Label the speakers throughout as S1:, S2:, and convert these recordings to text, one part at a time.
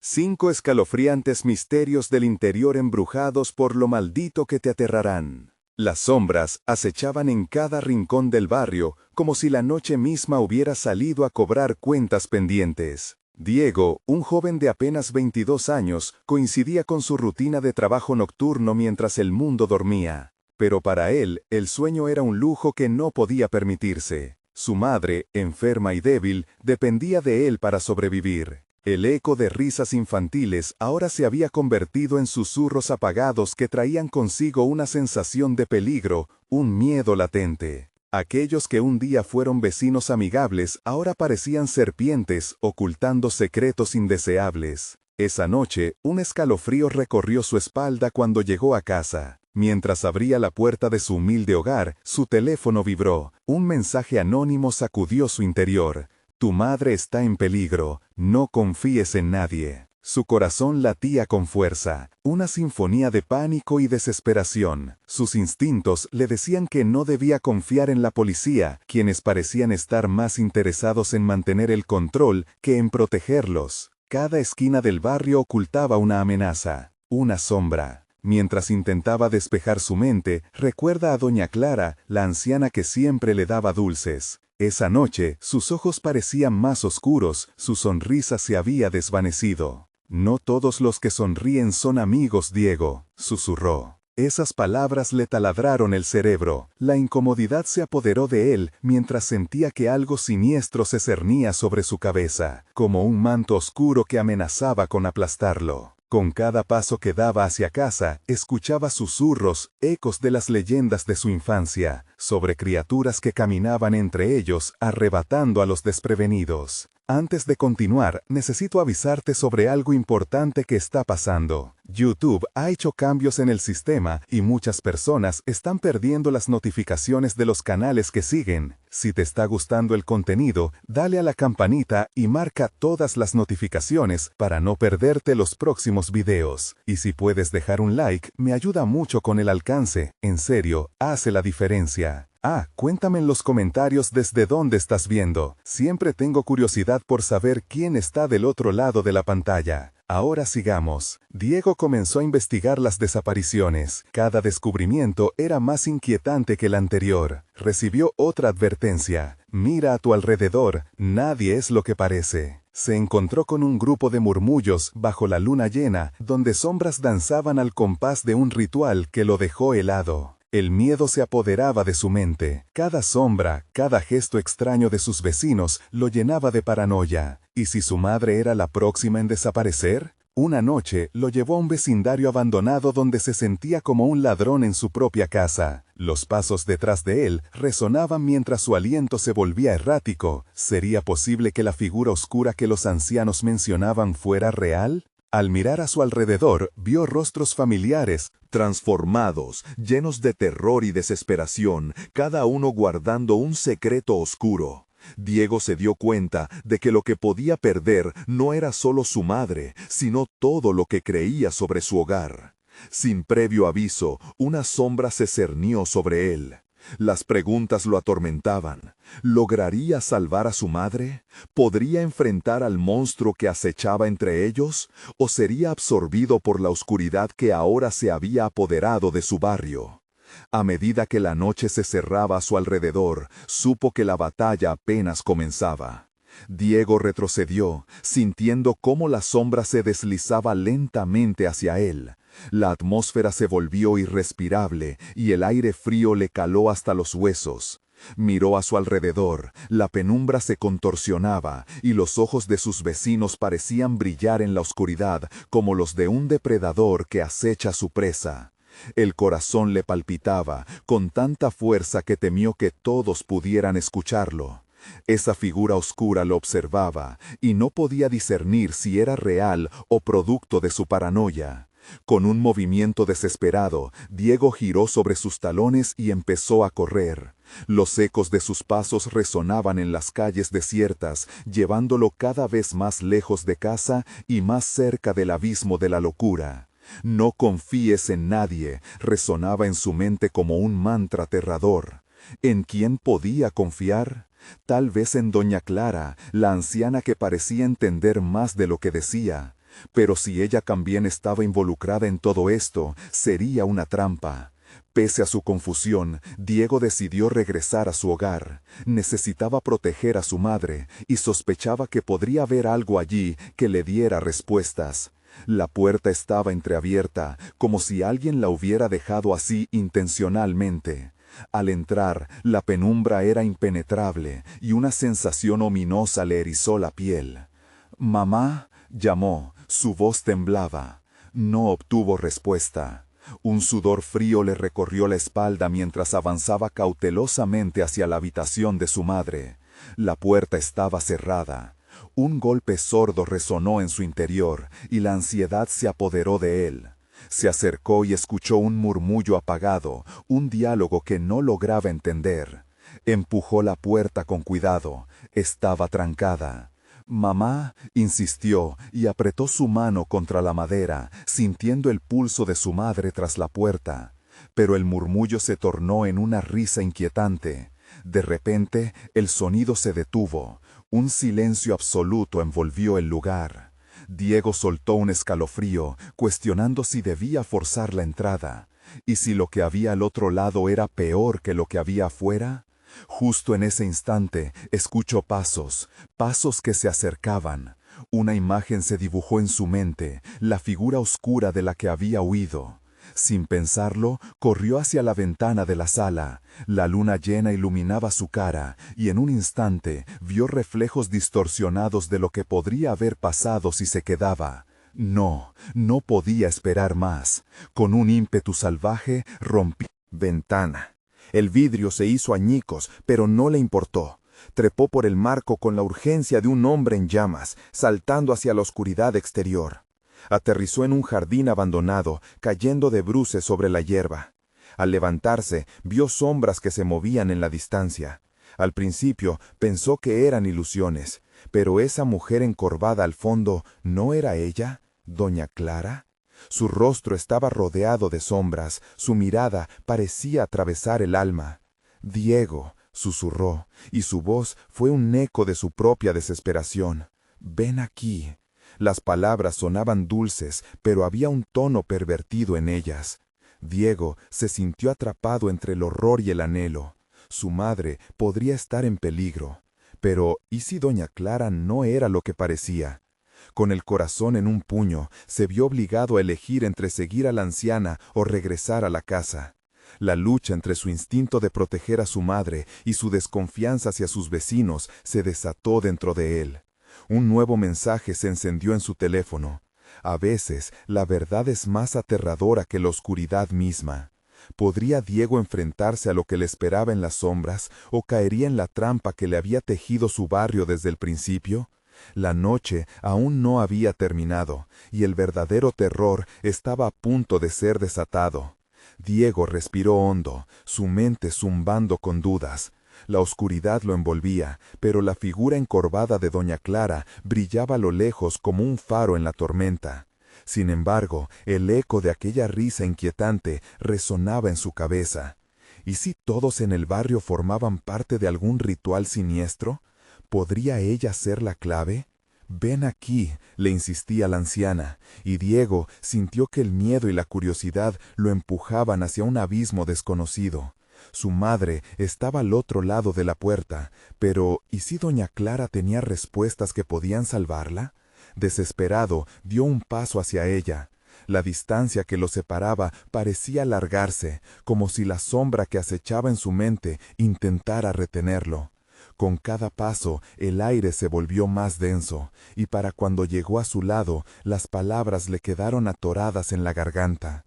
S1: 5 escalofriantes misterios del interior embrujados por lo maldito que te aterrarán. Las sombras acechaban en cada rincón del barrio, como si la noche misma hubiera salido a cobrar cuentas pendientes. Diego, un joven de apenas 22 años, coincidía con su rutina de trabajo nocturno mientras el mundo dormía. Pero para él, el sueño era un lujo que no podía permitirse. Su madre, enferma y débil, dependía de él para sobrevivir. El eco de risas infantiles ahora se había convertido en susurros apagados que traían consigo una sensación de peligro, un miedo latente. Aquellos que un día fueron vecinos amigables ahora parecían serpientes ocultando secretos indeseables. Esa noche, un escalofrío recorrió su espalda cuando llegó a casa. Mientras abría la puerta de su humilde hogar, su teléfono vibró. Un mensaje anónimo sacudió su interior. Tu madre está en peligro, no confíes en nadie. Su corazón latía con fuerza, una sinfonía de pánico y desesperación. Sus instintos le decían que no debía confiar en la policía, quienes parecían estar más interesados en mantener el control que en protegerlos. Cada esquina del barrio ocultaba una amenaza, una sombra. Mientras intentaba despejar su mente, recuerda a doña Clara, la anciana que siempre le daba dulces. Esa noche, sus ojos parecían más oscuros, su sonrisa se había desvanecido. No todos los que sonríen son amigos, Diego, susurró. Esas palabras le taladraron el cerebro. La incomodidad se apoderó de él mientras sentía que algo siniestro se cernía sobre su cabeza, como un manto oscuro que amenazaba con aplastarlo. Con cada paso que daba hacia casa, escuchaba susurros, ecos de las leyendas de su infancia, sobre criaturas que caminaban entre ellos, arrebatando a los desprevenidos. Antes de continuar, necesito avisarte sobre algo importante que está pasando. YouTube ha hecho cambios en el sistema y muchas personas están perdiendo las notificaciones de los canales que siguen. Si te está gustando el contenido, dale a la campanita y marca todas las notificaciones para no perderte los próximos videos. Y si puedes dejar un like, me ayuda mucho con el alcance. En serio, hace la diferencia. Cuéntame en los comentarios desde dónde estás viendo. Siempre tengo curiosidad por saber quién está del otro lado de la pantalla. Ahora sigamos. Diego comenzó a investigar las desapariciones. Cada descubrimiento era más inquietante que el anterior. Recibió otra advertencia. Mira a tu alrededor, nadie es lo que parece. Se encontró con un grupo de murmullos bajo la luna llena, donde sombras danzaban al compás de un ritual que lo dejó helado. El miedo se apoderaba de su mente. Cada sombra, cada gesto extraño de sus vecinos lo llenaba de paranoia. ¿Y si su madre era la próxima en desaparecer? Una noche lo llevó a un vecindario abandonado donde se sentía como un ladrón en su propia casa. Los pasos detrás de él resonaban mientras su aliento se volvía errático. ¿Sería posible que la figura oscura que los ancianos mencionaban fuera real? Al mirar a su alrededor, vio rostros familiares, transformados, llenos de terror y desesperación, cada uno guardando un secreto oscuro. Diego se dio cuenta de que lo que podía perder no era solo su madre, sino todo lo que creía sobre su hogar. Sin previo aviso, una sombra se cernió sobre él. Las preguntas lo atormentaban. ¿Lograría salvar a su madre? ¿Podría enfrentar al monstruo que acechaba entre ellos? ¿O sería absorbido por la oscuridad que ahora se había apoderado de su barrio? A medida que la noche se cerraba a su alrededor, supo que la batalla apenas comenzaba. Diego retrocedió, sintiendo cómo la sombra se deslizaba lentamente hacia él. La atmósfera se volvió irrespirable y el aire frío le caló hasta los huesos. Miró a su alrededor, la penumbra se contorsionaba y los ojos de sus vecinos parecían brillar en la oscuridad como los de un depredador que acecha a su presa. El corazón le palpitaba con tanta fuerza que temió que todos pudieran escucharlo. Esa figura oscura lo observaba y no podía discernir si era real o producto de su paranoia. Con un movimiento desesperado, Diego giró sobre sus talones y empezó a correr. Los ecos de sus pasos resonaban en las calles desiertas, llevándolo cada vez más lejos de casa y más cerca del abismo de la locura. No confíes en nadie, resonaba en su mente como un mantra aterrador. ¿En quién podía confiar? Tal vez en doña Clara, la anciana que parecía entender más de lo que decía. Pero si ella también estaba involucrada en todo esto, sería una trampa. Pese a su confusión, Diego decidió regresar a su hogar. Necesitaba proteger a su madre y sospechaba que podría haber algo allí que le diera respuestas. La puerta estaba entreabierta, como si alguien la hubiera dejado así intencionalmente. Al entrar, la penumbra era impenetrable y una sensación ominosa le erizó la piel. «Mamá», llamó, su voz temblaba. No obtuvo respuesta. Un sudor frío le recorrió la espalda mientras avanzaba cautelosamente hacia la habitación de su madre. La puerta estaba cerrada. Un golpe sordo resonó en su interior y la ansiedad se apoderó de él. Se acercó y escuchó un murmullo apagado, un diálogo que no lograba entender. Empujó la puerta con cuidado. Estaba trancada. «Mamá», insistió y apretó su mano contra la madera, sintiendo el pulso de su madre tras la puerta. Pero el murmullo se tornó en una risa inquietante. De repente, el sonido se detuvo. Un silencio absoluto envolvió el lugar. Diego soltó un escalofrío, cuestionando si debía forzar la entrada. ¿Y si lo que había al otro lado era peor que lo que había afuera? Justo en ese instante, escuchó pasos, pasos que se acercaban. Una imagen se dibujó en su mente, la figura oscura de la que había huido. Sin pensarlo, corrió hacia la ventana de la sala. La luna llena iluminaba su cara, y en un instante vio reflejos distorsionados de lo que podría haber pasado si se quedaba. No, no podía esperar más. Con un ímpetu salvaje, rompió la ventana. El vidrio se hizo añicos, pero no le importó. Trepó por el marco con la urgencia de un hombre en llamas, saltando hacia la oscuridad exterior. Aterrizó en un jardín abandonado, cayendo de bruces sobre la hierba. Al levantarse, vio sombras que se movían en la distancia. Al principio pensó que eran ilusiones, pero esa mujer encorvada al fondo, ¿no era ella, doña Clara? Su rostro estaba rodeado de sombras, su mirada parecía atravesar el alma. «Diego», susurró, y su voz fue un eco de su propia desesperación. «Ven aquí». Las palabras sonaban dulces, pero había un tono pervertido en ellas. Diego se sintió atrapado entre el horror y el anhelo. Su madre podría estar en peligro. Pero, ¿y si doña Clara no era lo que parecía? Con el corazón en un puño, se vio obligado a elegir entre seguir a la anciana o regresar a la casa. La lucha entre su instinto de proteger a su madre y su desconfianza hacia sus vecinos se desató dentro de él. Un nuevo mensaje se encendió en su teléfono. A veces, la verdad es más aterradora que la oscuridad misma. ¿Podría Diego enfrentarse a lo que le esperaba en las sombras o caería en la trampa que le había tejido su barrio desde el principio? La noche aún no había terminado, y el verdadero terror estaba a punto de ser desatado. Diego respiró hondo, su mente zumbando con dudas. La oscuridad lo envolvía, pero la figura encorvada de doña Clara brillaba a lo lejos como un faro en la tormenta. Sin embargo, el eco de aquella risa inquietante resonaba en su cabeza. ¿Y si todos en el barrio formaban parte de algún ritual siniestro? ¿Podría ella ser la clave? «Ven aquí», le insistía la anciana, y Diego sintió que el miedo y la curiosidad lo empujaban hacia un abismo desconocido. Su madre estaba al otro lado de la puerta, pero ¿y si doña Clara tenía respuestas que podían salvarla? Desesperado, dio un paso hacia ella. La distancia que lo separaba parecía alargarse, como si la sombra que acechaba en su mente intentara retenerlo. Con cada paso, el aire se volvió más denso, y para cuando llegó a su lado, las palabras le quedaron atoradas en la garganta.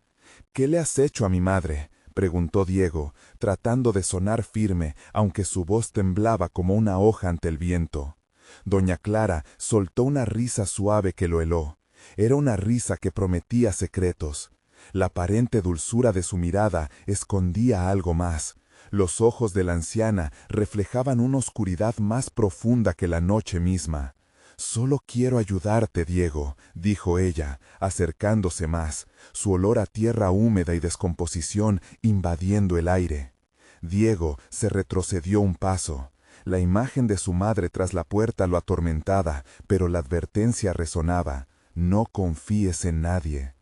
S1: «¿Qué le has hecho a mi madre?», preguntó Diego, tratando de sonar firme, aunque su voz temblaba como una hoja ante el viento. Doña Clara soltó una risa suave que lo heló. Era una risa que prometía secretos. La aparente dulzura de su mirada escondía algo más. Los ojos de la anciana reflejaban una oscuridad más profunda que la noche misma. «Solo quiero ayudarte, Diego», dijo ella, acercándose más, su olor a tierra húmeda y descomposición invadiendo el aire. Diego se retrocedió un paso. La imagen de su madre tras la puerta lo atormentaba, pero la advertencia resonaba.
S2: No confíes en nadie.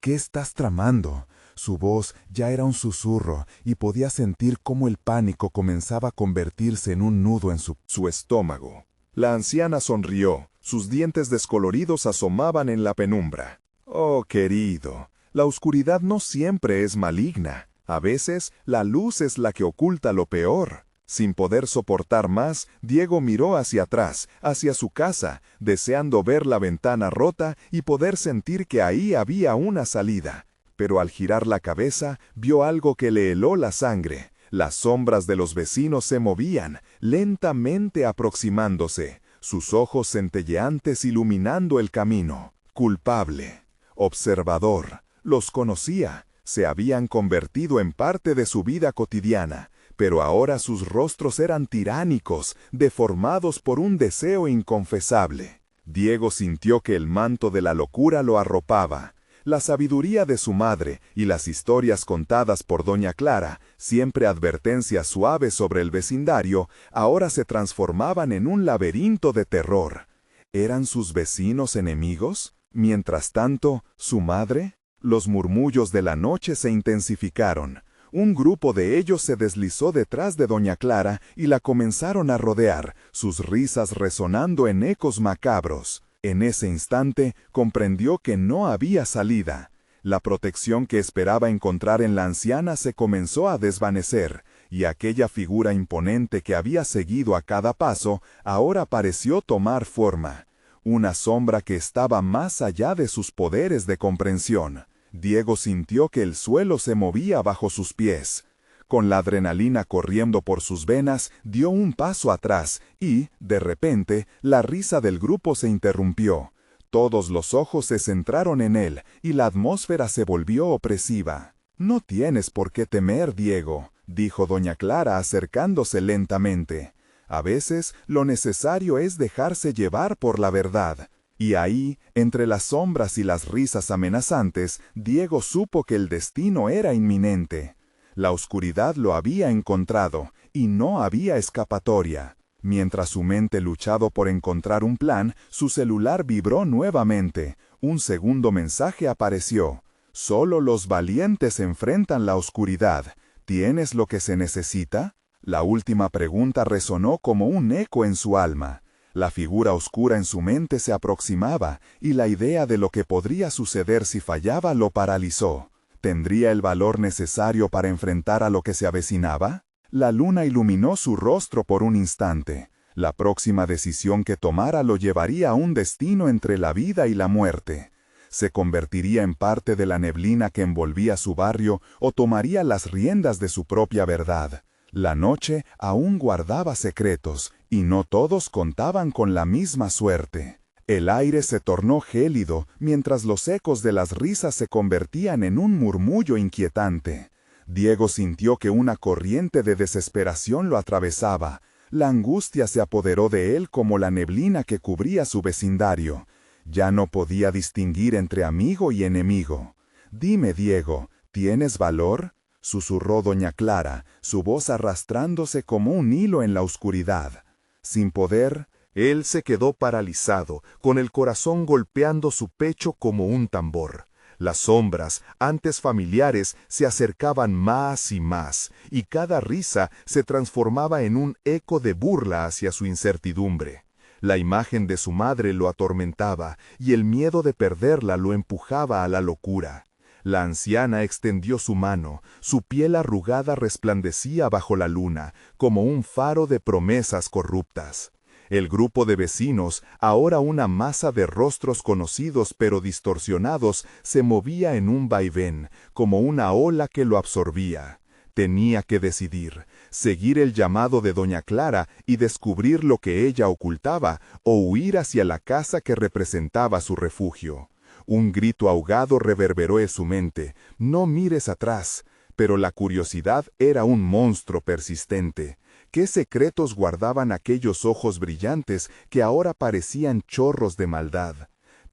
S2: ¿Qué estás tramando? Su voz ya era un susurro y podía sentir cómo el pánico comenzaba a convertirse en un nudo en su
S1: estómago. La anciana sonrió. Sus dientes descoloridos asomaban en la penumbra. Oh, querido, la oscuridad no siempre es maligna. A veces, la luz es la que oculta lo peor. Sin poder soportar más, Diego miró hacia atrás, hacia su casa, deseando ver la ventana rota y poder sentir que ahí había una salida. Pero al girar la cabeza, vio algo que le heló la sangre. Las sombras de los vecinos se movían, lentamente aproximándose, sus ojos centelleantes iluminando el camino. Culpable, observador, los conocía, se habían convertido en parte de su vida cotidiana, pero ahora sus rostros eran tiránicos, deformados por un deseo inconfesable. Diego sintió que el manto de la locura lo arropaba. La sabiduría de su madre y las historias contadas por doña Clara, siempre advertencias suaves sobre el vecindario, ahora se transformaban en un laberinto de terror. ¿Eran sus vecinos enemigos? Mientras tanto, ¿su madre? Los murmullos de la noche se intensificaron. Un grupo de ellos se deslizó detrás de doña Clara y la comenzaron a rodear, sus risas resonando en ecos macabros. En ese instante comprendió que no había salida. La protección que esperaba encontrar en la anciana se comenzó a desvanecer, y aquella figura imponente que había seguido a cada paso ahora pareció tomar forma. Una sombra que estaba más allá de sus poderes de comprensión. Diego sintió que el suelo se movía bajo sus pies. Con la adrenalina corriendo por sus venas, dio un paso atrás y, de repente, la risa del grupo se interrumpió. Todos los ojos se centraron en él y la atmósfera se volvió opresiva. «No tienes por qué temer, Diego», dijo doña Clara acercándose lentamente. «A veces lo necesario es dejarse llevar por la verdad». Y ahí, entre las sombras y las risas amenazantes, Diego supo que el destino era inminente. La oscuridad lo había encontrado, y no había escapatoria. Mientras su mente luchaba por encontrar un plan, su celular vibró nuevamente. Un segundo mensaje apareció. «Solo los valientes enfrentan la oscuridad. ¿Tienes lo que se necesita?» La última pregunta resonó como un eco en su alma. La figura oscura en su mente se aproximaba, y la idea de lo que podría suceder si fallaba lo paralizó. ¿Tendría el valor necesario para enfrentar a lo que se avecinaba? La luna iluminó su rostro por un instante. La próxima decisión que tomara lo llevaría a un destino entre la vida y la muerte. Se convertiría en parte de la neblina que envolvía su barrio o tomaría las riendas de su propia verdad. La noche aún guardaba secretos, y no todos contaban con la misma suerte. El aire se tornó gélido, mientras los ecos de las risas se convertían en un murmullo inquietante. Diego sintió que una corriente de desesperación lo atravesaba. La angustia se apoderó de él como la neblina que cubría su vecindario. Ya no podía distinguir entre amigo y enemigo. «Dime, Diego, ¿tienes valor?», susurró doña Clara, su voz arrastrándose como un hilo en la oscuridad. Sin poder, él se quedó paralizado, con el corazón golpeando su pecho como un tambor. Las sombras, antes familiares, se acercaban más y cada risa se transformaba en un eco de burla hacia su incertidumbre. La imagen de su madre lo atormentaba, y el miedo de perderla lo empujaba a la locura. La anciana extendió su mano, su piel arrugada resplandecía bajo la luna, como un faro de promesas corruptas. El grupo de vecinos, ahora una masa de rostros conocidos pero distorsionados, se movía en un vaivén, como una ola que lo absorbía. Tenía que decidir, seguir el llamado de doña Clara y descubrir lo que ella ocultaba, o huir hacia la casa que representaba su refugio. Un grito ahogado reverberó en su mente: «No mires atrás», pero la curiosidad era un monstruo persistente. ¿Qué secretos guardaban aquellos ojos brillantes que ahora parecían chorros de maldad?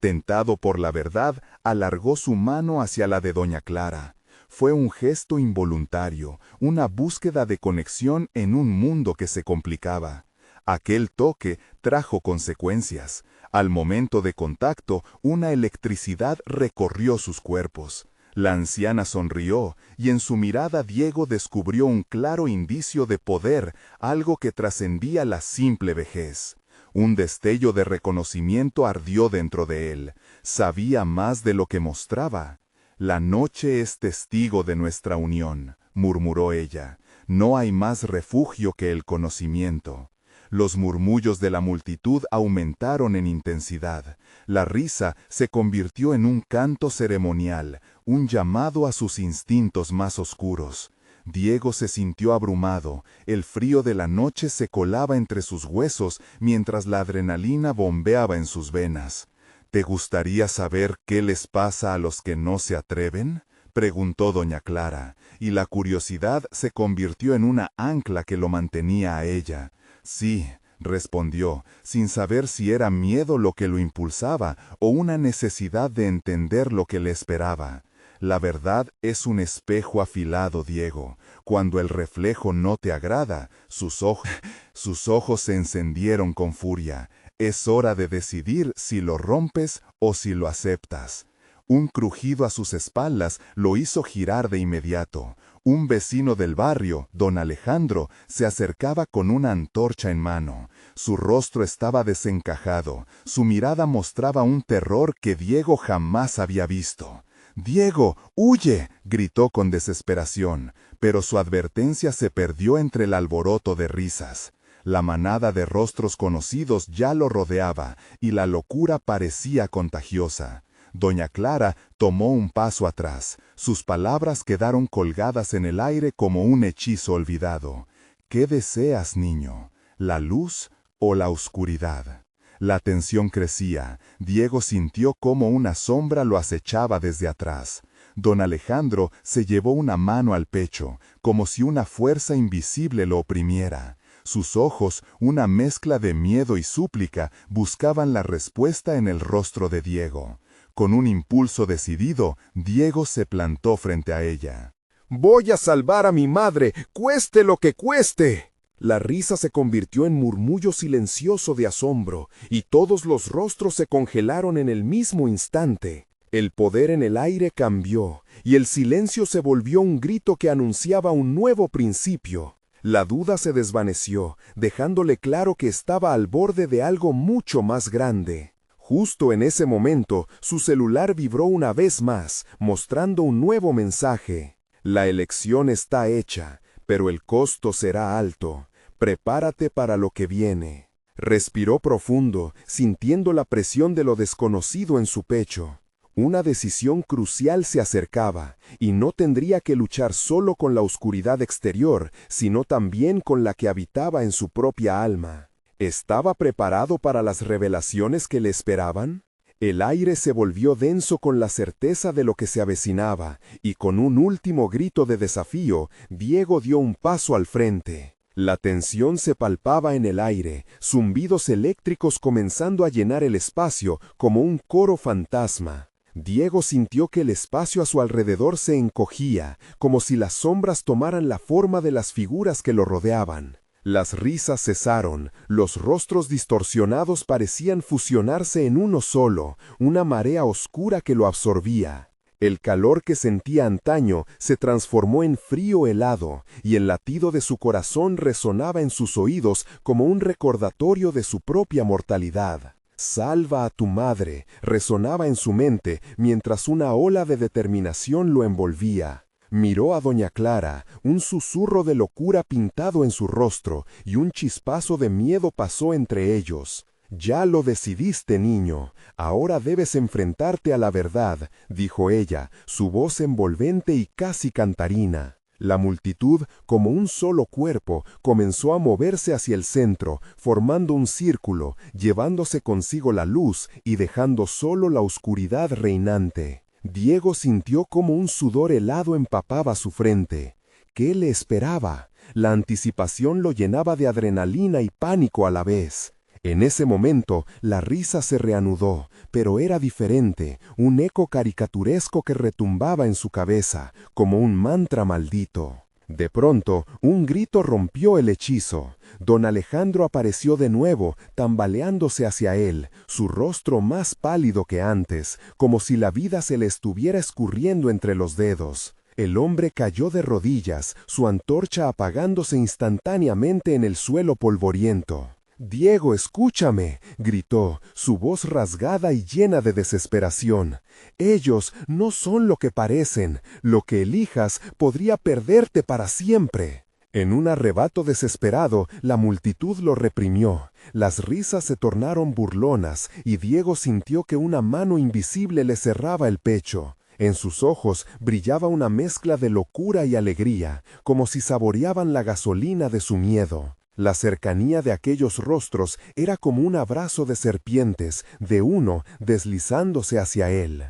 S1: Tentado por la verdad, alargó su mano hacia la de doña Clara. Fue un gesto involuntario, una búsqueda de conexión en un mundo que se complicaba. Aquel toque trajo consecuencias. Al momento de contacto, una electricidad recorrió sus cuerpos. La anciana sonrió, y en su mirada Diego descubrió un claro indicio de poder, algo que trascendía la simple vejez. Un destello de reconocimiento ardió dentro de él. Sabía más de lo que mostraba. «La noche es testigo de nuestra unión», murmuró ella. «No hay más refugio que el conocimiento». Los murmullos de la multitud aumentaron en intensidad. La risa se convirtió en un canto ceremonial, un llamado a sus instintos más oscuros. Diego se sintió abrumado, el frío de la noche se colaba entre sus huesos mientras la adrenalina bombeaba en sus venas. «¿Te gustaría saber qué les pasa a los que no se atreven?», preguntó doña Clara, y la curiosidad se convirtió en una ancla que lo mantenía a ella. «Sí», respondió, sin saber si era miedo lo que lo impulsaba o una necesidad de entender lo que le esperaba. «La verdad es un espejo afilado, Diego. Cuando el reflejo no te agrada, sus ojos se encendieron con furia. Es hora de decidir si lo rompes o si lo aceptas». Un crujido a sus espaldas lo hizo girar de inmediato. Un vecino del barrio, don Alejandro, se acercaba con una antorcha en mano. Su rostro estaba desencajado. Su mirada mostraba un terror que Diego jamás había visto. «¡Diego, huye!», gritó con desesperación, pero su advertencia se perdió entre el alboroto de risas. La manada de rostros conocidos ya lo rodeaba, y la locura parecía contagiosa. Doña Clara tomó un paso atrás. Sus palabras quedaron colgadas en el aire como un hechizo olvidado. «¿Qué deseas, niño? ¿La luz o la oscuridad?». La tensión crecía. Diego sintió cómo una sombra lo acechaba desde atrás. Don Alejandro se llevó una mano al pecho, como si una fuerza invisible lo oprimiera. Sus ojos, una mezcla de miedo y súplica, buscaban la respuesta en el rostro de Diego. Con un impulso decidido, Diego se plantó frente a ella.
S3: «Voy a salvar a mi madre, cueste lo que cueste». La risa se convirtió en murmullo silencioso de asombro, y todos los rostros se congelaron en el mismo instante. El poder en el aire cambió, y el silencio se volvió un grito que anunciaba un nuevo principio. La duda se desvaneció, dejándole claro que estaba al borde de algo mucho más grande. Justo en ese momento, su celular vibró una vez más, mostrando un nuevo mensaje. «La elección está hecha, pero el costo será alto. Prepárate para lo que viene». Respiró profundo, sintiendo la presión de lo desconocido en su pecho. Una decisión crucial se acercaba, y no tendría que luchar solo con la oscuridad exterior, sino también con la que habitaba en su propia alma. ¿Estaba preparado para las revelaciones que le esperaban? El aire se volvió denso con la certeza de lo que se avecinaba, y con un último grito de desafío, Diego dio un paso al frente. La tensión se palpaba en el aire, zumbidos eléctricos comenzando a llenar el espacio como un coro fantasma. Diego sintió que el espacio a su alrededor se encogía, como si las sombras tomaran la forma de las figuras que lo rodeaban. Las risas cesaron, los rostros distorsionados parecían fusionarse en uno solo, una marea oscura que lo absorbía. El calor que sentía antaño se transformó en frío helado, y el latido de su corazón resonaba en sus oídos como un recordatorio de su propia mortalidad. «Salva a tu madre», resonaba en su mente mientras una ola de determinación lo envolvía. Miró a doña Clara, un susurro de locura pintado en su rostro, y un chispazo de miedo pasó entre ellos. «Ya lo decidiste, niño. Ahora debes enfrentarte a la verdad», dijo ella, su voz envolvente y casi cantarina. La multitud, como un solo cuerpo, comenzó a moverse hacia el centro, formando un círculo, llevándose consigo la luz y dejando solo la oscuridad reinante. Diego sintió como un sudor helado empapaba su frente. ¿Qué le esperaba? La anticipación lo llenaba de adrenalina y pánico a la vez. En ese momento, la risa se reanudó, pero era diferente, un eco caricaturesco que retumbaba en su cabeza, como un mantra maldito. De pronto, un grito rompió el hechizo. Don Alejandro apareció de nuevo, tambaleándose hacia él, su rostro más pálido que antes, como si la vida se le estuviera escurriendo entre los dedos. El hombre cayó de rodillas, su antorcha apagándose instantáneamente en el suelo polvoriento. «Diego, escúchame», gritó, su voz rasgada y llena de desesperación. «Ellos no son lo que parecen. Lo que elijas podría perderte para siempre». En un arrebato desesperado, la multitud lo reprimió. Las risas se tornaron burlonas y Diego sintió que una mano invisible le cerraba el pecho. En sus ojos brillaba una mezcla de locura y alegría, como si saboreaban la gasolina de su miedo. La cercanía de aquellos rostros era como un abrazo de serpientes, de uno deslizándose hacia él.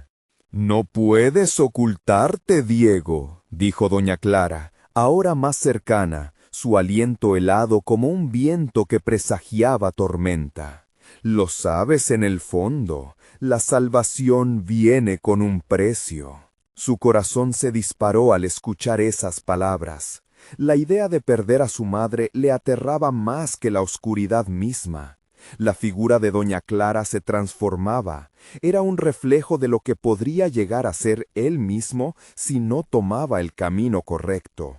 S4: «No puedes ocultarte, Diego», dijo doña Clara, ahora más cercana, su aliento helado como un viento que presagiaba tormenta. «Lo sabes en el fondo, la salvación viene con un precio». Su corazón se disparó al escuchar esas palabras. La idea de perder a su madre le aterraba más que la oscuridad misma. La figura de doña Clara se transformaba. Era un reflejo de lo que podría llegar a ser él mismo si no tomaba el camino correcto.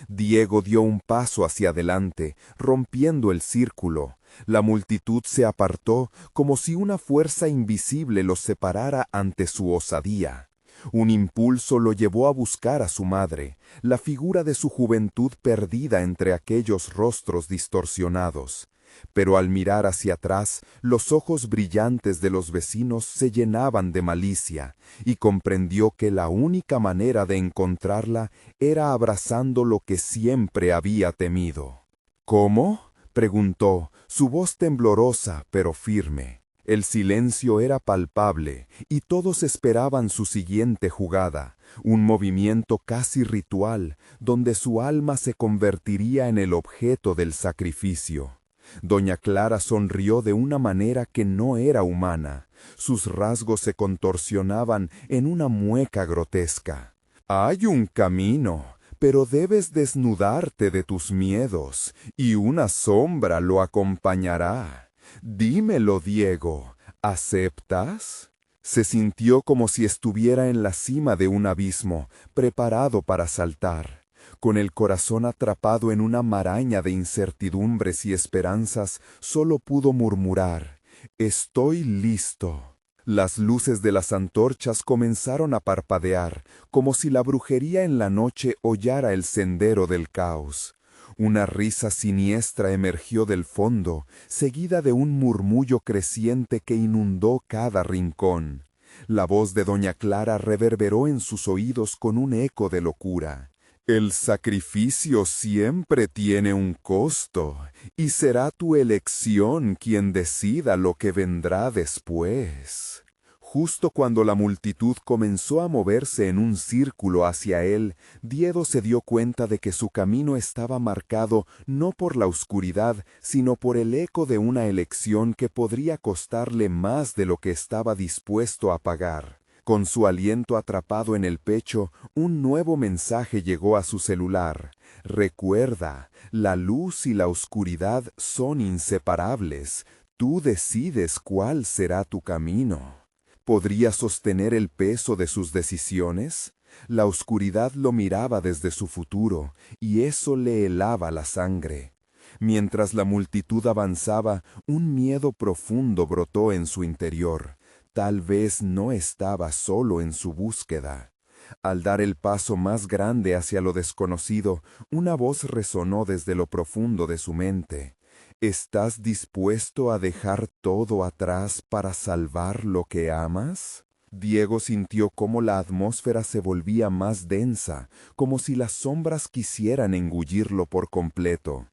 S4: Diego dio un paso hacia adelante, rompiendo el círculo. La multitud se apartó como si una fuerza invisible los separara ante su osadía. Un impulso lo llevó a buscar a su madre, la figura de su juventud perdida entre aquellos rostros distorsionados. Pero al mirar hacia atrás, los ojos brillantes de los vecinos se llenaban de malicia, y comprendió que la única manera de encontrarla era abrazando lo que siempre había temido. «¿Cómo?», preguntó, su voz temblorosa pero firme. El silencio era palpable, y todos esperaban su siguiente jugada, un movimiento casi ritual, donde su alma se convertiría en el objeto del sacrificio. Doña Clara sonrió de una manera que no era humana. Sus rasgos se contorsionaban en una mueca grotesca. «Hay un camino, pero debes desnudarte de tus miedos, y una sombra lo acompañará. Dímelo, Diego, ¿aceptas?». Se sintió como si estuviera en la cima de un abismo, preparado para saltar. Con el corazón atrapado en una maraña de incertidumbres y esperanzas, solo pudo murmurar: «Estoy listo». Las luces de las antorchas comenzaron a parpadear, como si la brujería en la noche hollara el sendero del caos. Una risa siniestra emergió del fondo, seguida de un murmullo creciente que inundó cada rincón. La voz de doña Clara reverberó en sus oídos con un eco de locura. «El sacrificio siempre tiene un costo, y será tu elección quien decida lo que vendrá después». Justo cuando la multitud comenzó a moverse en un círculo hacia él, Diego se dio cuenta de que su camino estaba marcado no por la oscuridad, sino por el eco de una elección que podría costarle más de lo que estaba dispuesto a pagar. Con su aliento atrapado en el pecho, un nuevo mensaje llegó a su celular. «Recuerda, la luz y la oscuridad son inseparables. Tú decides cuál será tu camino». ¿Podría sostener el peso de sus decisiones? La oscuridad lo miraba desde su futuro, y eso le helaba la sangre. Mientras la multitud avanzaba, un miedo profundo brotó en su interior. Tal vez no estaba solo en su búsqueda. Al dar el paso más grande hacia lo desconocido, una voz resonó desde lo profundo de su mente. ¿Estás dispuesto a dejar todo atrás para salvar lo que amas? Diego sintió cómo la atmósfera se volvía más densa, como si las sombras quisieran engullirlo por completo.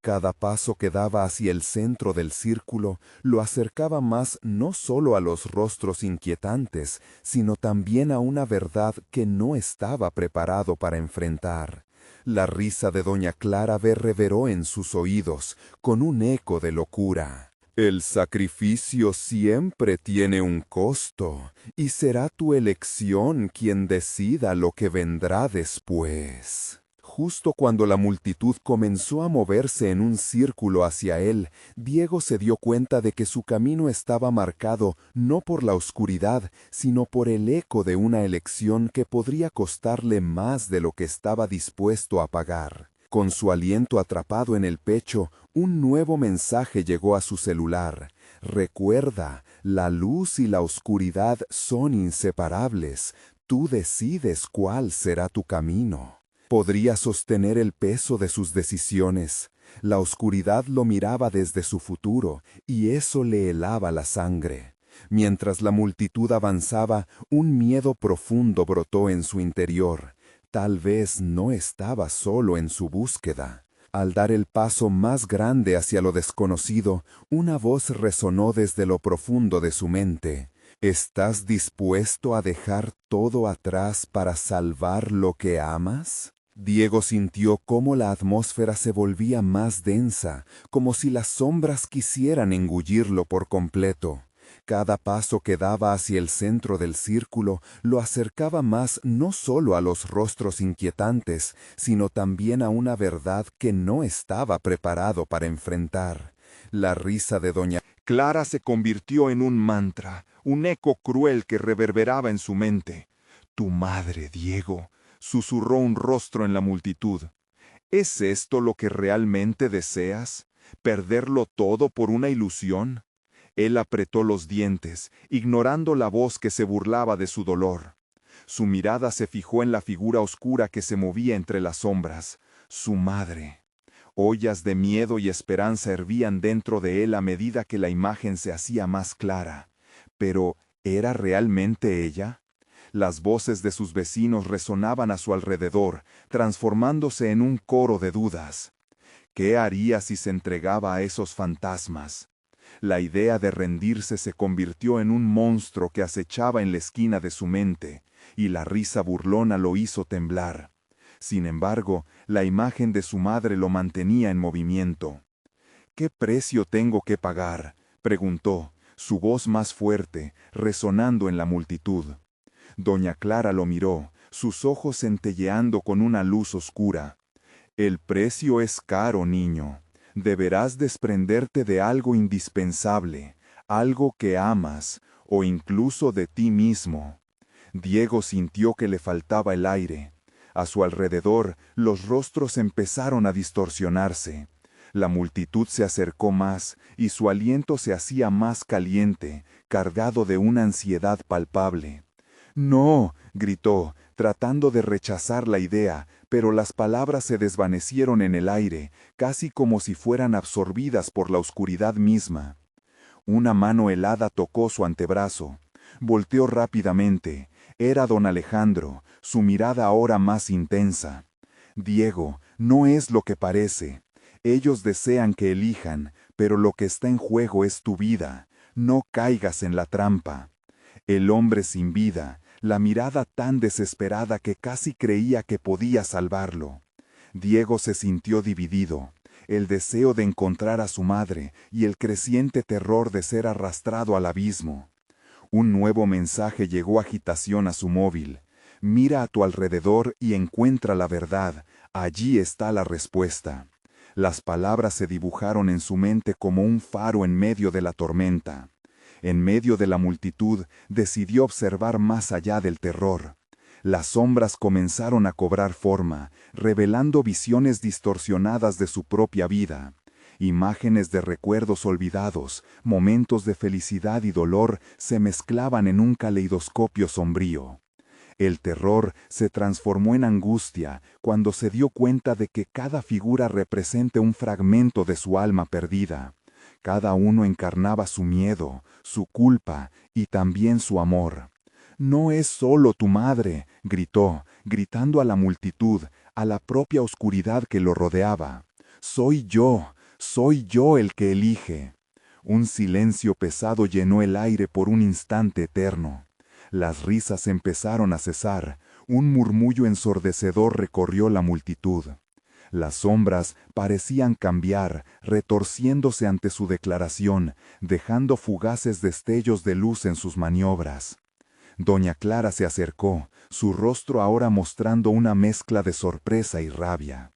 S4: Cada paso que daba hacia el centro del círculo lo acercaba más no solo a los rostros inquietantes, sino también a una verdad que no estaba preparado para enfrentar. La risa de doña Clara reverberó en sus oídos, con un eco de locura. «El sacrificio siempre tiene un costo, y será tu elección quien decida lo que vendrá después».
S3: Justo cuando la multitud comenzó a moverse en un círculo hacia él, Diego se dio cuenta de que su camino estaba marcado no por la oscuridad, sino por el eco de una elección que podría costarle más de lo que estaba dispuesto a pagar. Con su aliento atrapado en el pecho, un nuevo mensaje llegó a su celular. Recuerda, la luz y la oscuridad son inseparables. Tú decides cuál será tu camino. Podría sostener el peso de sus decisiones. La oscuridad lo miraba desde su futuro, y eso le helaba la sangre. Mientras la multitud avanzaba, un miedo profundo brotó en su interior. Tal vez no estaba solo en su búsqueda. Al dar el paso más grande hacia lo desconocido, una voz resonó desde lo profundo de su mente. ¿Estás dispuesto a dejar todo atrás para salvar lo que amas? Diego sintió cómo la atmósfera se volvía más densa, como si las sombras quisieran engullirlo por completo. Cada paso que daba hacia el centro del círculo lo acercaba más no solo a los rostros inquietantes, sino también a una verdad que no estaba preparado para enfrentar. La risa de doña
S1: Clara se convirtió en un mantra, un eco cruel que reverberaba en su mente. «Tu madre, Diego», susurró un rostro en la multitud. ¿Es esto lo que realmente deseas? ¿Perderlo todo por una ilusión? Él apretó los dientes, ignorando la voz que se burlaba de su dolor. Su mirada se fijó en la figura oscura que se movía entre las sombras. Su madre. Ollas de miedo y esperanza hervían dentro de él a medida que la imagen se hacía más clara. Pero, ¿era realmente ella? Las voces de sus vecinos resonaban a su alrededor, transformándose en un coro de dudas. ¿Qué haría si se entregaba a esos fantasmas? La idea de rendirse se convirtió en un monstruo que acechaba en la esquina de su mente, y la risa burlona lo hizo temblar. Sin embargo, la imagen de su madre lo mantenía en movimiento. ¿Qué precio tengo que pagar?, preguntó, su voz más fuerte, resonando en la multitud. Doña Clara lo miró, sus ojos centelleando con una luz oscura. «El precio es caro, niño. Deberás desprenderte de algo indispensable, algo que amas, o incluso de ti mismo». Diego sintió que le faltaba el aire. A su alrededor, los rostros empezaron a distorsionarse. La multitud se acercó más, y su aliento se hacía más caliente, cargado de una ansiedad palpable. «No», gritó, tratando de rechazar la idea, pero las palabras se desvanecieron en el aire, casi como si fueran absorbidas por la oscuridad misma. Una mano helada tocó su antebrazo. Volteó rápidamente. Era don Alejandro, su mirada ahora más intensa. «Diego, no es lo que parece. Ellos desean que elijan, pero lo que está en juego es tu vida. No caigas en la trampa». El hombre sin vida, la mirada tan desesperada que casi creía que podía salvarlo. Diego se sintió dividido, el deseo de encontrar a su madre y el creciente terror de ser arrastrado al abismo. Un nuevo mensaje llegó agitación a su móvil. «Mira a tu alrededor y encuentra la verdad. Allí está la respuesta». Las palabras se dibujaron en su mente como un faro en medio de la tormenta. En medio de la multitud, decidió observar más allá del terror. Las sombras comenzaron a cobrar forma, revelando visiones distorsionadas de su propia vida. Imágenes de recuerdos olvidados, momentos de felicidad y dolor se mezclaban en un caleidoscopio sombrío. El terror se transformó en angustia cuando se dio cuenta de que cada figura representa un fragmento de su alma perdida. Cada uno encarnaba su miedo, su culpa y también su amor. «No es solo tu madre», gritó, gritando a la multitud, a la propia oscuridad que lo rodeaba. Soy yo el que elige». Un silencio pesado llenó el aire por un instante eterno. Las risas empezaron a cesar, un murmullo ensordecedor recorrió la multitud. Las sombras parecían cambiar, retorciéndose ante su declaración, dejando fugaces destellos de luz en sus maniobras.
S2: Doña Clara se acercó, su rostro ahora mostrando una mezcla de sorpresa y rabia.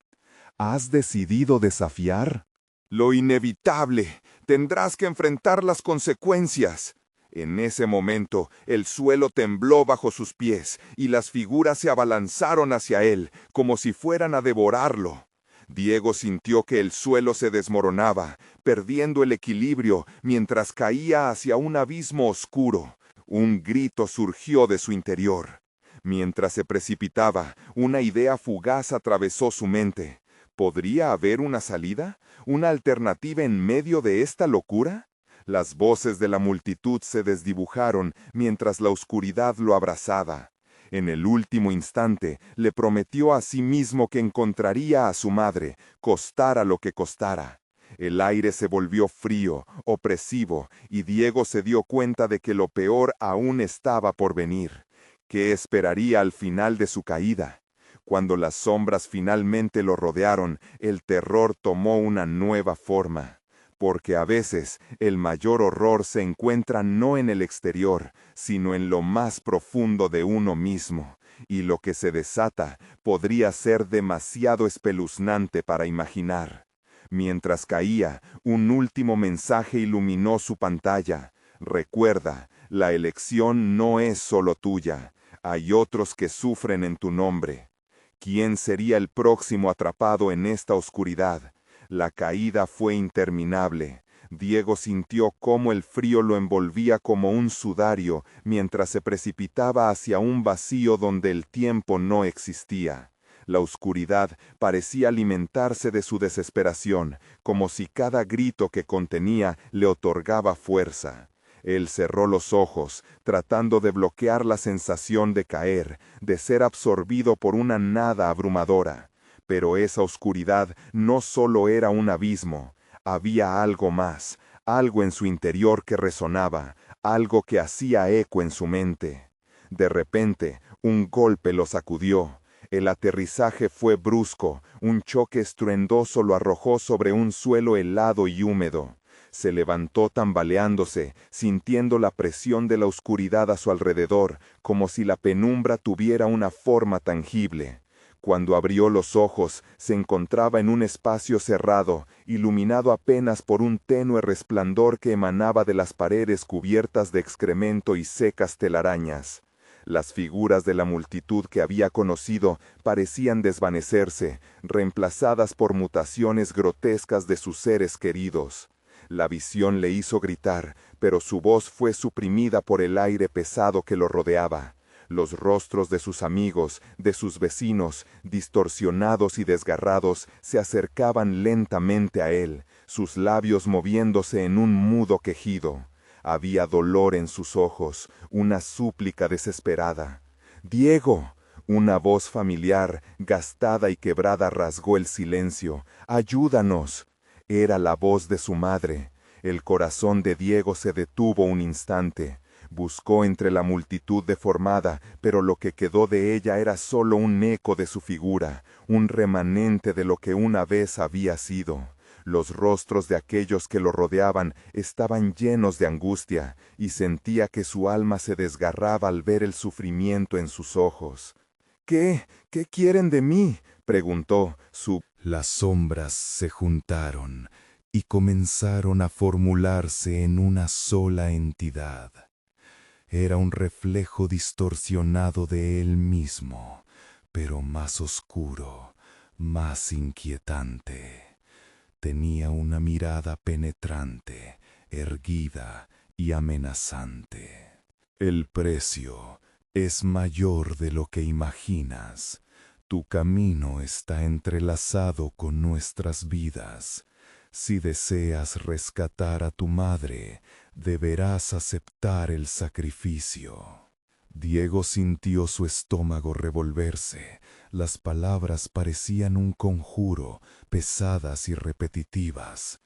S2: ¿Has decidido desafiar?
S3: Lo inevitable. Tendrás que enfrentar las consecuencias. En ese momento, el suelo tembló bajo sus pies y las figuras se abalanzaron hacia él, como si fueran a devorarlo. Diego sintió que el suelo se desmoronaba, perdiendo el equilibrio mientras caía hacia un abismo oscuro. Un grito surgió de su interior. Mientras se precipitaba, una idea fugaz atravesó su mente. ¿Podría haber una salida? ¿Una alternativa en medio de esta locura? Las voces de la multitud se desdibujaron mientras la oscuridad lo abrazaba. En el último instante, le prometió a sí mismo que encontraría a su madre, costara lo que costara. El aire se volvió frío, opresivo, y Diego se dio cuenta de que lo peor aún estaba por venir. ¿Qué esperaría al final de su caída? Cuando las sombras finalmente lo rodearon, el terror tomó una nueva forma. Porque a veces el mayor horror se encuentra no en el exterior, sino en lo más profundo de uno mismo, y lo que se desata podría ser demasiado espeluznante para imaginar. Mientras caía, un último mensaje iluminó su pantalla. Recuerda, la elección no es solo tuya, hay otros que sufren en tu nombre. ¿Quién sería el próximo atrapado en esta oscuridad? La caída fue interminable. Diego sintió cómo el frío lo envolvía como un sudario mientras se precipitaba hacia un vacío donde el tiempo no existía. La oscuridad parecía alimentarse de su desesperación, como si cada grito que contenía le otorgaba fuerza. Él cerró los ojos, tratando de bloquear la sensación de caer, de ser absorbido por una nada abrumadora. Pero esa oscuridad no solo era un abismo, había algo más, algo en su interior que resonaba, algo que hacía eco en su mente. De repente, un golpe lo sacudió. El aterrizaje fue brusco, un choque estruendoso lo arrojó sobre un suelo helado y húmedo. Se levantó tambaleándose, sintiendo la presión de la oscuridad a su alrededor, como si la penumbra tuviera una forma tangible. Cuando abrió los ojos, se encontraba en un espacio cerrado, iluminado apenas por un tenue resplandor que emanaba de las paredes cubiertas de excremento y secas telarañas. Las figuras de la multitud que había conocido parecían desvanecerse, reemplazadas por mutaciones grotescas de sus seres queridos. La visión le hizo gritar, pero su voz fue suprimida por el aire pesado que lo rodeaba. Los rostros de sus amigos, de sus vecinos, distorsionados y desgarrados, se acercaban lentamente a él, sus labios moviéndose en un mudo quejido. Había dolor en sus ojos, una súplica desesperada. ¡Diego! Una voz familiar, gastada y quebrada, rasgó el silencio. ¡Ayúdanos! Era la voz de su madre. El corazón de Diego se detuvo un instante. Buscó entre la multitud deformada, pero lo que quedó de ella era solo un eco de su figura, un remanente de lo que una vez había sido. Los rostros de aquellos que lo rodeaban estaban llenos de angustia, y sentía que su alma se desgarraba al ver el sufrimiento en sus ojos. ¿Qué quieren de mí?, preguntó.
S4: Las sombras se juntaron y comenzaron a formularse en una sola entidad. Era un reflejo distorsionado de él mismo, pero más oscuro, más inquietante. Tenía una mirada penetrante, erguida y amenazante. El precio es mayor de lo que imaginas. Tu camino está entrelazado con nuestras vidas. Si deseas rescatar a tu madre, deberás aceptar el sacrificio. Diego sintió su estómago revolverse. Las palabras parecían un conjuro, pesadas y repetitivas.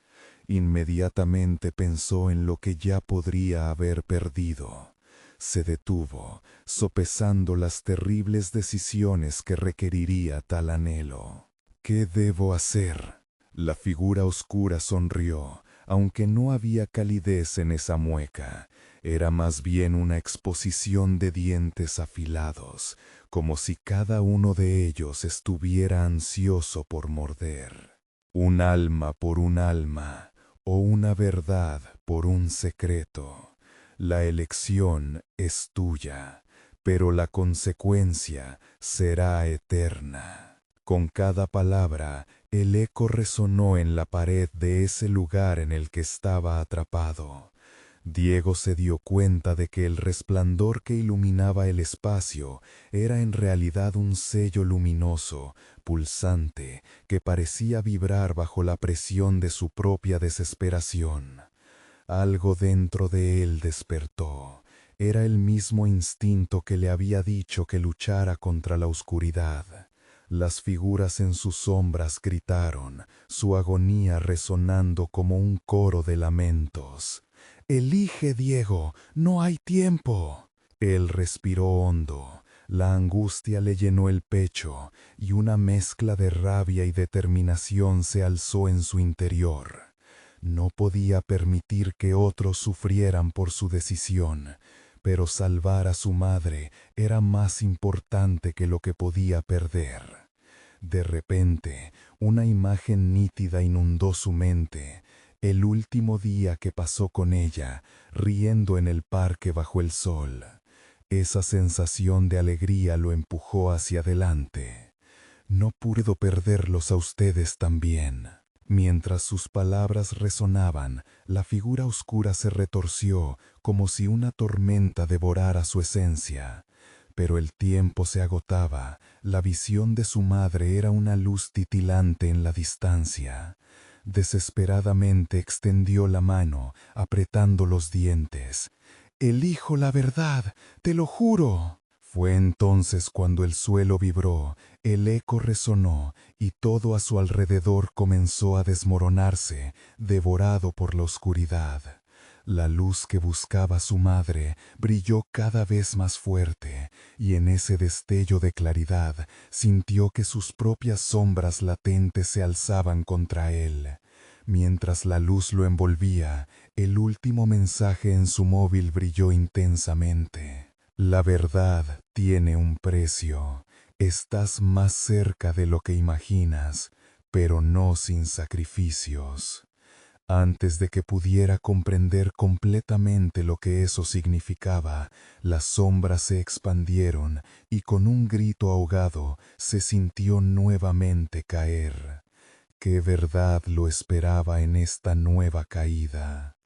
S4: Inmediatamente pensó en lo que ya podría haber perdido. Se detuvo, sopesando las terribles decisiones que requeriría tal anhelo. ¿Qué debo hacer? La figura oscura sonrió,
S2: aunque no había calidez en esa mueca. Era más bien una exposición de dientes afilados, como si cada uno de ellos estuviera ansioso por morder. Un alma por un alma, o una verdad por un secreto. La elección es tuya, pero la consecuencia será eterna. Con cada palabra, el eco resonó en la pared de ese lugar en el que estaba atrapado. Diego se dio cuenta de que el resplandor que iluminaba el espacio era en realidad un sello luminoso, pulsante, que parecía vibrar bajo la presión de su propia desesperación. Algo dentro de él despertó. Era el mismo instinto que le había dicho que luchara contra la oscuridad. Las figuras en sus sombras gritaron, su agonía resonando como un coro de lamentos. «Elige, Diego, no hay tiempo». Él respiró hondo. La angustia le llenó el pecho, y una mezcla de rabia y determinación se alzó en su interior. No podía permitir que otros sufrieran por su decisión, pero salvar a su madre era más importante que lo que podía perder. De repente, una imagen nítida inundó su mente. El último día que pasó con ella, riendo en el parque bajo el sol. Esa sensación de alegría lo empujó hacia adelante. No puedo perderlos a ustedes también. Mientras sus palabras resonaban, la figura oscura se retorció como si una tormenta devorara su esencia. Pero el tiempo se agotaba, la visión de su madre era una luz titilante en la distancia. Desesperadamente extendió la mano, apretando los dientes. «Elijo la verdad, te lo juro». Fue entonces cuando el suelo vibró, el eco resonó y todo a su alrededor comenzó a desmoronarse, devorado por la oscuridad. La luz que buscaba su madre brilló cada vez más fuerte, y en ese destello de claridad sintió que sus propias sombras latentes se alzaban contra él. Mientras la luz lo envolvía, el último mensaje en su móvil brilló intensamente. La verdad tiene un precio. Estás más cerca de lo que imaginas, pero no sin sacrificios. Antes de que pudiera comprender completamente lo que eso significaba, las sombras se expandieron y con un grito ahogado se sintió nuevamente caer. ¿Qué verdad lo esperaba en esta nueva caída?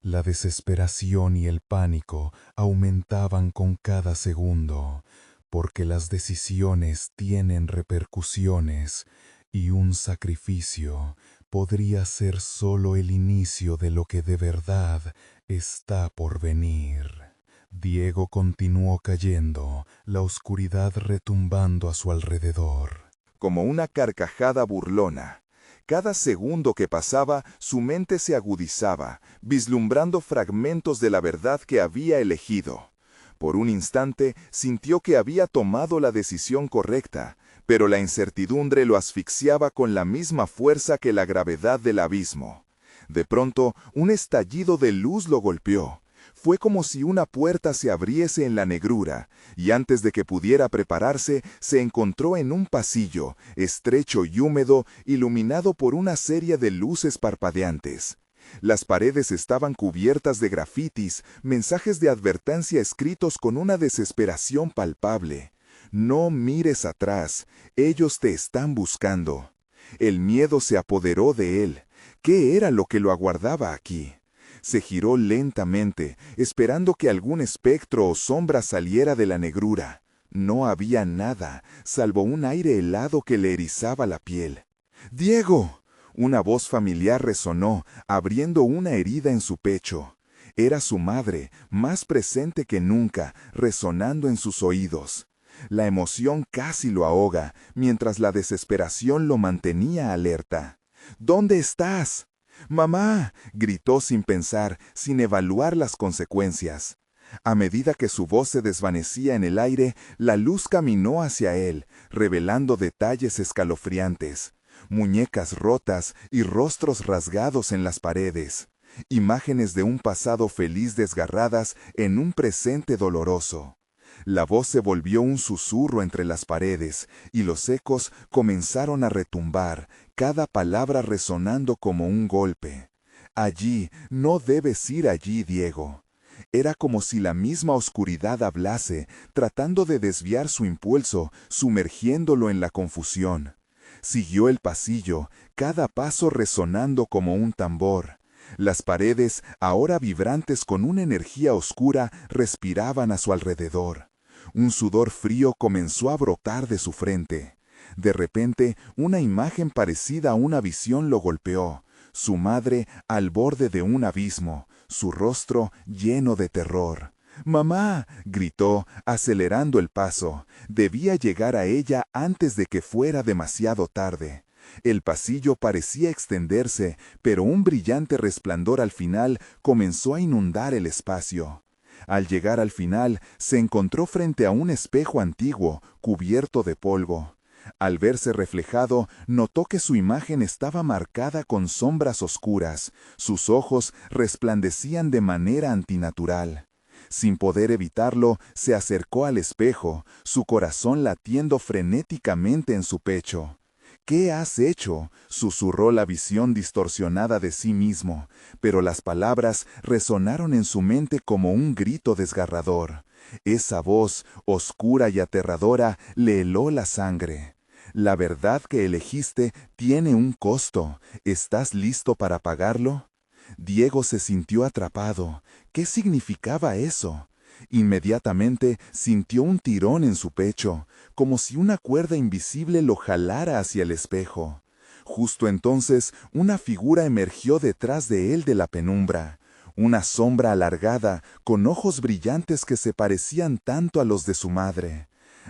S2: La desesperación y el pánico aumentaban con cada segundo, porque las decisiones tienen repercusiones y un sacrificio podría ser solo el inicio de lo que de verdad está por venir. Diego continuó cayendo, la oscuridad retumbando a su alrededor.
S1: Como una carcajada burlona. Cada segundo que pasaba, su mente se agudizaba, vislumbrando fragmentos de la verdad que había elegido. Por un instante sintió que había tomado la decisión correcta, pero la incertidumbre lo asfixiaba con la misma fuerza que la gravedad del abismo. De pronto, un estallido de luz lo golpeó. Fue como si una puerta se abriese en la negrura, y antes de que pudiera prepararse, se encontró en un pasillo, estrecho y húmedo, iluminado por una serie de luces parpadeantes. Las paredes estaban cubiertas de grafitis, mensajes de advertencia escritos con una desesperación palpable. No mires atrás, ellos te están buscando. El miedo se apoderó de él. ¿Qué era lo que lo aguardaba aquí? Se giró lentamente, esperando que algún espectro o sombra saliera de la negrura. No había nada, salvo un aire helado que le erizaba la piel. ¡Diego! Una voz familiar resonó, abriendo una herida en su pecho. Era su madre, más presente que nunca, resonando en sus oídos. La emoción casi lo ahoga, mientras la desesperación lo mantenía alerta. ¿Dónde estás? «¡Mamá!», gritó sin pensar, sin evaluar las consecuencias. A medida que su voz se desvanecía en el aire, la luz caminó hacia él, revelando detalles escalofriantes. Muñecas rotas y rostros rasgados en las paredes. imágenes de un pasado feliz desgarradas en un presente doloroso. La voz se volvió un susurro entre las paredes, y los ecos comenzaron a retumbar, cada palabra resonando como un golpe. Allí, no debes ir allí, Diego. Era como si la misma oscuridad hablase, tratando de desviar su impulso, sumergiéndolo en la confusión. Siguió el pasillo, cada paso resonando como un tambor. Las paredes, ahora vibrantes con una energía oscura, respiraban a su alrededor. Un sudor frío comenzó a brotar de su frente. De repente, una imagen parecida a una visión lo golpeó. Su madre al borde de un abismo, su rostro lleno de terror. «¡Mamá!», gritó, acelerando el paso. Debía llegar a ella antes de que fuera demasiado tarde. El pasillo parecía extenderse, pero un brillante resplandor al final comenzó a inundar el espacio. Al llegar al final, se encontró frente a un espejo antiguo, cubierto de polvo. Al verse reflejado, notó que su imagen estaba marcada con sombras oscuras. Sus ojos resplandecían de manera antinatural. Sin poder evitarlo, se acercó al espejo, su corazón latiendo frenéticamente en su pecho. «¿Qué has hecho?», susurró la visión distorsionada de sí mismo, pero las palabras resonaron en su mente como un grito desgarrador. Esa voz, oscura y aterradora, le heló la sangre. «La verdad que elegiste tiene un costo. ¿Estás listo para pagarlo?». Diego se sintió atrapado. ¿Qué significaba eso? Inmediatamente sintió un tirón en su pecho, como si una cuerda invisible lo jalara hacia el espejo. Justo entonces, una figura emergió detrás de él de la penumbra. Una sombra alargada, con ojos brillantes que se parecían tanto a los de su madre.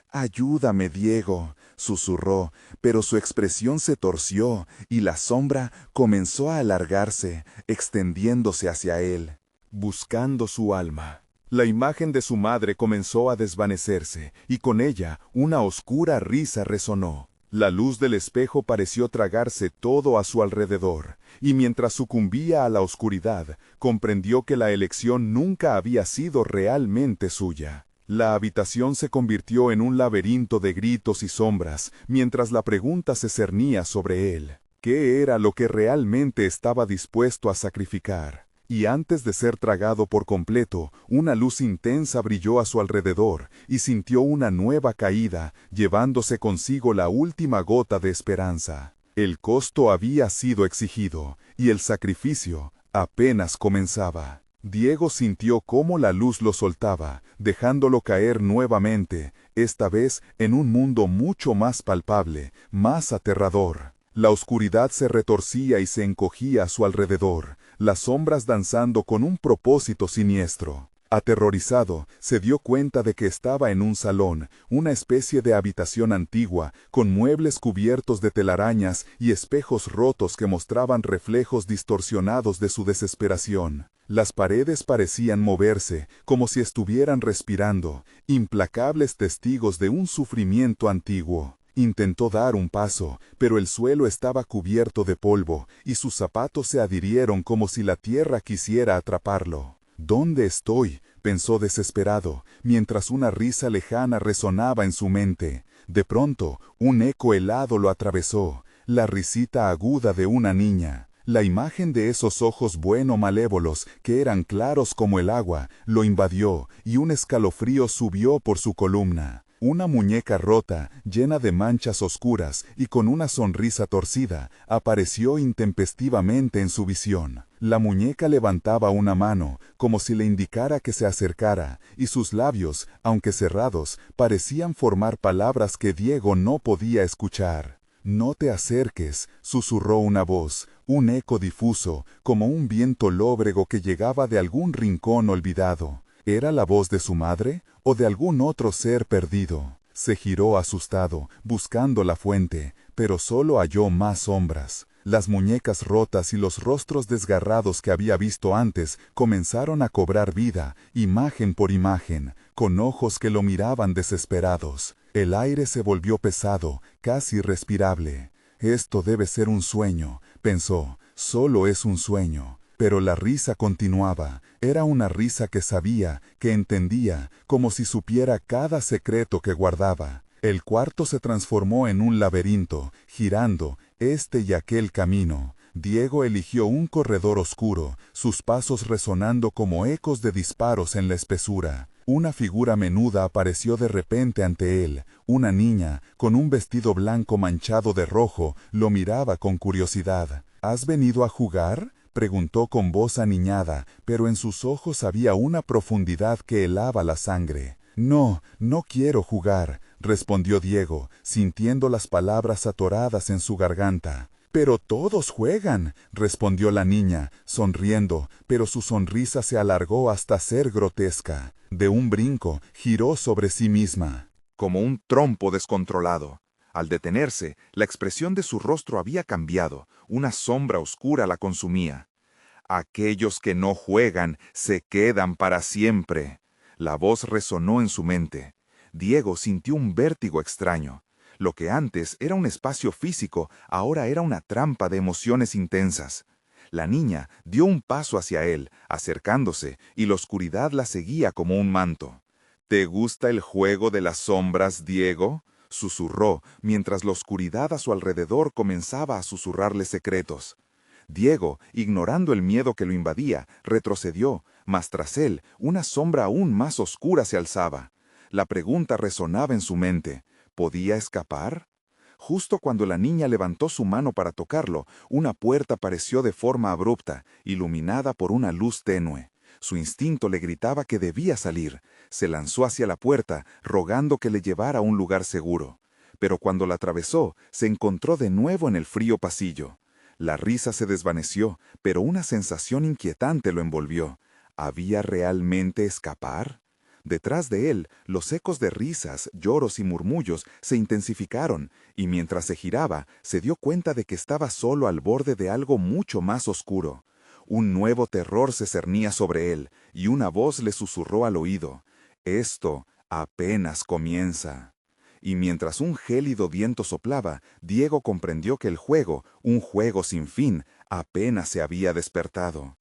S1: «Ayúdame, Diego», susurró, pero su expresión se torció y la sombra comenzó a alargarse, extendiéndose hacia él, buscando su alma. La imagen de su madre comenzó a desvanecerse, y con ella una oscura risa resonó. La luz del espejo pareció tragarse todo a su alrededor, y mientras sucumbía a la oscuridad, comprendió que la elección nunca había sido realmente suya. La habitación se convirtió en un laberinto de gritos y sombras, mientras la pregunta se cernía sobre él. ¿Qué era lo que realmente estaba dispuesto a sacrificar? Y antes de ser tragado por completo, una luz intensa brilló a su alrededor, y sintió una nueva caída, llevándose consigo la última gota de esperanza. El costo había sido exigido, y el sacrificio apenas comenzaba. Diego sintió cómo la luz lo soltaba, dejándolo caer nuevamente, esta vez en un mundo mucho más palpable, más aterrador. La oscuridad se retorcía y se encogía a su alrededor, las sombras danzando con un propósito siniestro. Aterrorizado, se dio cuenta de que estaba en un salón, una especie de habitación antigua, con muebles cubiertos de telarañas y espejos rotos que mostraban reflejos distorsionados de su desesperación. Las paredes parecían moverse, como si estuvieran respirando, implacables testigos de un sufrimiento antiguo. Intentó dar un paso, pero el suelo estaba cubierto de polvo, y sus zapatos se adhirieron como si la tierra quisiera atraparlo. «¿Dónde estoy?», pensó desesperado, mientras una risa lejana resonaba en su mente. De pronto, un eco helado lo atravesó, la risita aguda de una niña. La imagen de esos ojos malévolos, que eran claros como el agua, lo invadió, y un escalofrío subió por su columna. Una muñeca rota, llena de manchas oscuras y con una sonrisa torcida, apareció intempestivamente en su visión. La muñeca levantaba una mano, como si le indicara que se acercara, y sus labios, aunque cerrados, parecían formar palabras que Diego no podía escuchar. «No te acerques», susurró una voz, un eco difuso, como un viento lóbrego que llegaba de algún rincón olvidado. ¿Era la voz de su madre o de algún otro ser perdido? Se giró asustado, buscando la fuente, pero solo halló más sombras. Las muñecas rotas y los rostros desgarrados que había visto antes comenzaron a cobrar vida, imagen por imagen, con ojos que lo miraban desesperados. El aire se volvió pesado, casi irrespirable. «Esto debe ser un sueño», pensó, «solo es un sueño».
S2: Pero la risa continuaba. Era una risa que sabía, que entendía, como si supiera cada secreto que guardaba. El cuarto se transformó en un laberinto, girando este y aquel camino. Diego eligió un corredor oscuro, sus pasos resonando como ecos de disparos en la espesura. Una figura menuda apareció de repente ante él. Una niña, con un vestido blanco manchado de rojo, lo miraba con curiosidad. ¿Has venido a jugar?, preguntó con voz aniñada, pero en sus ojos había una profundidad que helaba la sangre. No, no quiero jugar, respondió Diego, sintiendo las palabras atoradas en su garganta. Pero todos juegan, respondió la niña, sonriendo, pero su sonrisa se alargó hasta ser grotesca. De un brinco, giró sobre sí misma.
S1: Como un trompo descontrolado. Al detenerse, la expresión de su rostro había cambiado, una sombra oscura la consumía. Aquellos que no juegan se quedan para siempre. La voz resonó en su mente. Diego sintió un vértigo extraño. Lo que antes era un espacio físico, ahora era una trampa de emociones intensas. La niña dio un paso hacia él, acercándose, y la oscuridad la seguía como un manto. ¿Te gusta el juego de las sombras, Diego?, susurró, mientras la oscuridad a su alrededor comenzaba a susurrarle secretos. Diego, ignorando el miedo que lo invadía, retrocedió, mas tras él, una sombra aún más oscura se alzaba. La pregunta resonaba en su mente. ¿Podía escapar? Justo cuando la niña levantó su mano para tocarlo, una puerta apareció de forma abrupta, iluminada por una luz tenue. Su instinto le gritaba que debía salir. Se lanzó hacia la puerta, rogando que le llevara a un lugar seguro. Pero cuando la atravesó, se encontró de nuevo en el frío pasillo. La risa se desvaneció, pero una sensación inquietante lo envolvió. ¿Había realmente escapar? Detrás de él, los ecos de risas, lloros y murmullos se intensificaron, y mientras se giraba, se dio cuenta de que estaba solo al borde de algo mucho más oscuro. Un nuevo terror se cernía sobre él, y una voz le susurró al oído. Esto apenas comienza. Y mientras un gélido viento soplaba, Diego comprendió que el juego, un juego sin fin, apenas se había despertado.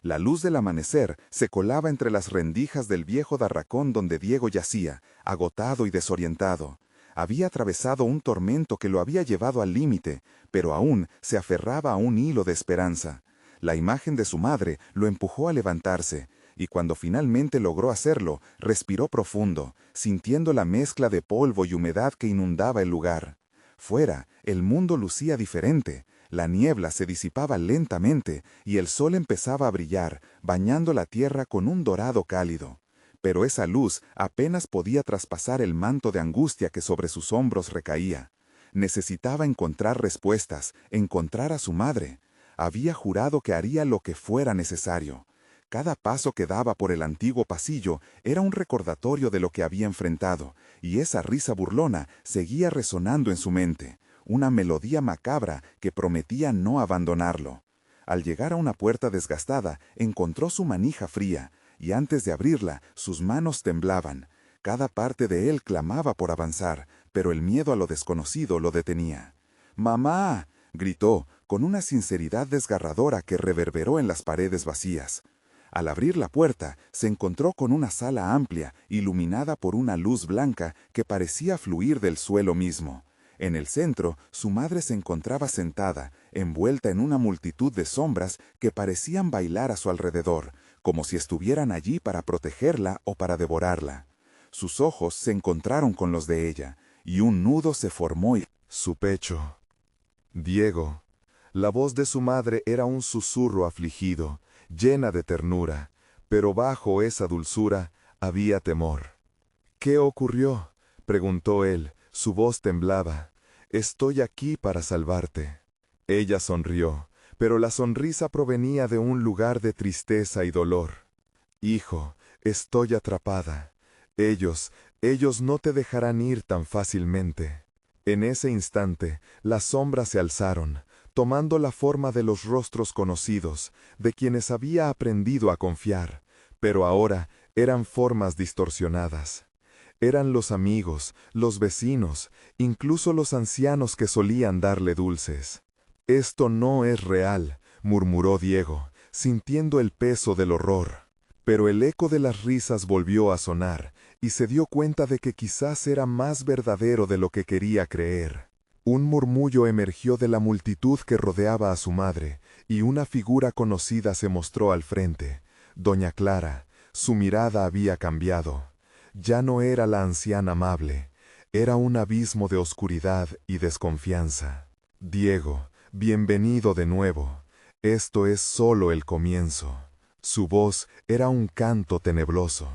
S1: La luz del amanecer se colaba entre las rendijas del viejo barracón donde Diego yacía, agotado y desorientado. Había atravesado un tormento que lo había llevado al límite, pero aún se aferraba a un hilo de esperanza. La imagen de su madre lo empujó a levantarse, y cuando finalmente logró hacerlo, respiró profundo, sintiendo la mezcla de polvo y humedad que inundaba el lugar. Fuera, el mundo lucía diferente. La niebla se disipaba lentamente y el sol empezaba a brillar, bañando la tierra con un dorado cálido. Pero esa luz apenas podía traspasar el manto de angustia que sobre sus hombros recaía. Necesitaba encontrar respuestas, encontrar a su madre. Había jurado que haría lo que fuera necesario. Cada paso que daba por el antiguo pasillo era un recordatorio de lo que había enfrentado, y esa risa burlona seguía resonando en su mente. Una melodía macabra que prometía no abandonarlo. Al llegar a una puerta desgastada, encontró su manija fría, y antes de abrirla, sus manos temblaban. Cada parte de él clamaba por avanzar, pero el miedo a lo desconocido lo detenía. ¡Mamá!, gritó, con una sinceridad desgarradora que reverberó en las paredes vacías. Al abrir la puerta, se encontró con una sala amplia, iluminada por una luz blanca que parecía fluir del suelo mismo. En el centro, su madre se encontraba sentada, envuelta en una multitud de sombras que parecían bailar a su alrededor, como si estuvieran allí para protegerla o para devorarla. Sus ojos se encontraron con los de ella, y un nudo se formó en
S2: su pecho. Diego. La voz de su madre era un susurro afligido, llena de ternura, pero bajo esa dulzura había temor. ¿Qué ocurrió?, preguntó él. Su voz temblaba. Estoy aquí para salvarte. Ella sonrió, pero la sonrisa provenía de un lugar de tristeza y dolor. Hijo, estoy atrapada. Ellos no te dejarán ir tan fácilmente. En ese instante, las sombras se alzaron, tomando la forma de los rostros conocidos, de quienes había aprendido a confiar, pero ahora eran formas distorsionadas. Eran los amigos, los vecinos, incluso los ancianos que solían darle dulces. «Esto no es real», murmuró Diego. sintiendo el peso del horror. Pero el eco de las risas volvió a sonar, y se dio cuenta de que quizás era más verdadero de lo que quería creer. Un murmullo emergió de la multitud que rodeaba a su madre, y una figura conocida se mostró al frente. Doña Clara. Su mirada había cambiado. Ya no era la anciana amable. Era un abismo de oscuridad y desconfianza. Diego, bienvenido de nuevo. Esto es solo el comienzo. Su voz era un canto tenebroso.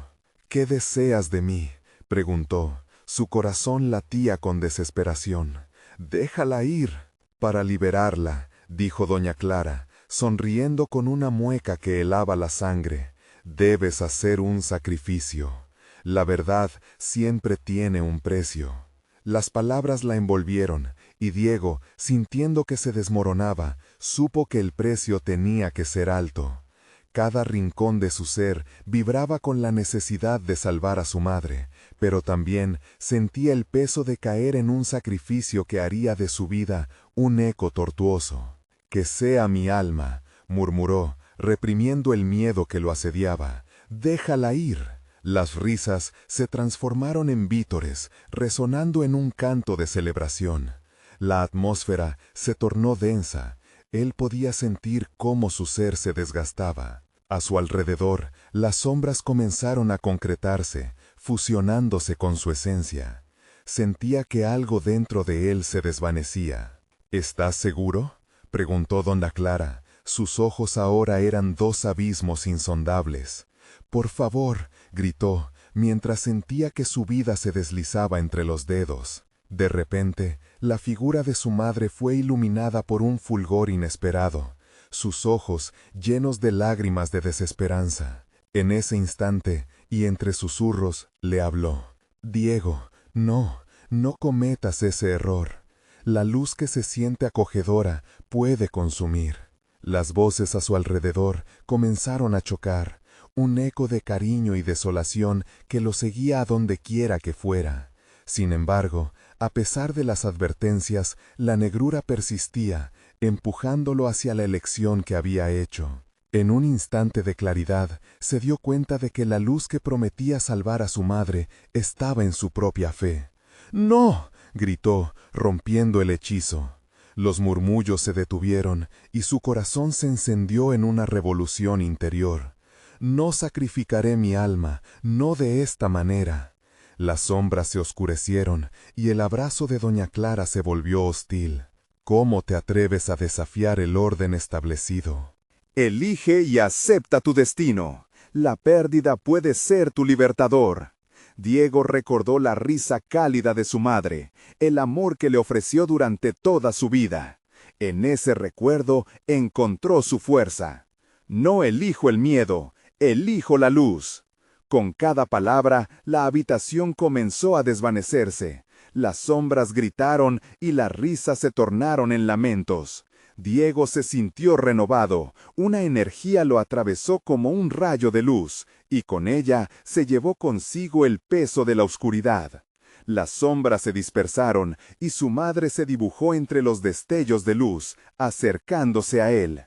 S2: ¿Qué deseas de mí?, preguntó. Su corazón latía con desesperación. Déjala ir. Para liberarla, dijo doña Clara, sonriendo con una mueca que helaba la sangre. Debes hacer un sacrificio. La verdad siempre tiene un precio. Las palabras la envolvieron, y Diego, sintiendo que se desmoronaba, supo que el precio tenía que ser alto. Cada rincón de su ser vibraba con la necesidad de salvar a su madre, pero también sentía el peso de caer en un sacrificio que haría de su vida un eco tortuoso. «Que sea mi alma», murmuró, reprimiendo el miedo que lo asediaba. «Déjala ir». Las risas se transformaron en vítores, resonando en un canto de celebración. La atmósfera se tornó densa. Él podía sentir cómo su ser se desgastaba. A su alrededor, las sombras comenzaron a concretarse, fusionándose con su esencia. Sentía que algo dentro de él se desvanecía. «¿Estás seguro?», preguntó doña Clara. Sus ojos ahora eran dos abismos insondables. «Por favor», gritó, mientras sentía que su vida se deslizaba entre los dedos. De repente, la figura de su madre fue iluminada por un fulgor inesperado, sus ojos llenos de lágrimas de desesperanza. En ese instante, y entre susurros, le habló. «Diego, no cometas ese error. La luz que se siente acogedora puede consumir». Las voces a su alrededor comenzaron a chocar, un eco de cariño y desolación que lo seguía a donde quiera que fuera. Sin embargo, a pesar de las advertencias, la negrura persistía, empujándolo hacia la elección que había hecho. En un instante de claridad, se dio cuenta de que la luz que prometía salvar a su madre estaba en su propia fe. «¡No!», gritó, rompiendo el hechizo. Los murmullos se detuvieron, y su corazón se encendió en una revolución interior. «No sacrificaré mi alma, no de esta manera». Las sombras se oscurecieron, y el abrazo de doña Clara se volvió hostil. «¿Cómo te atreves a desafiar el orden establecido?».
S1: Elige y acepta tu destino. La pérdida puede ser tu libertador. Diego recordó la risa cálida de su madre, el amor que le ofreció durante toda su vida. En ese recuerdo encontró su fuerza. «No elijo el miedo, elijo la luz». Con cada palabra, la habitación comenzó a desvanecerse. Las sombras gritaron y las risas se tornaron en lamentos. Diego se sintió renovado, una energía lo atravesó como un rayo de luz, y con ella se llevó consigo el peso de la oscuridad. Las sombras se dispersaron, y su madre se dibujó entre los destellos de luz, acercándose a él.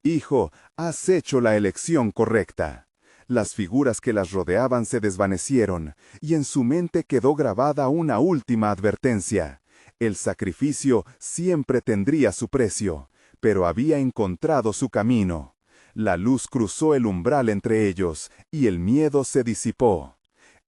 S1: «Hijo, has hecho la elección correcta». Las figuras que las rodeaban se desvanecieron, y en su mente quedó grabada una última advertencia. El sacrificio siempre tendría su precio, pero había encontrado su camino. La luz cruzó el umbral entre ellos, y el miedo se disipó.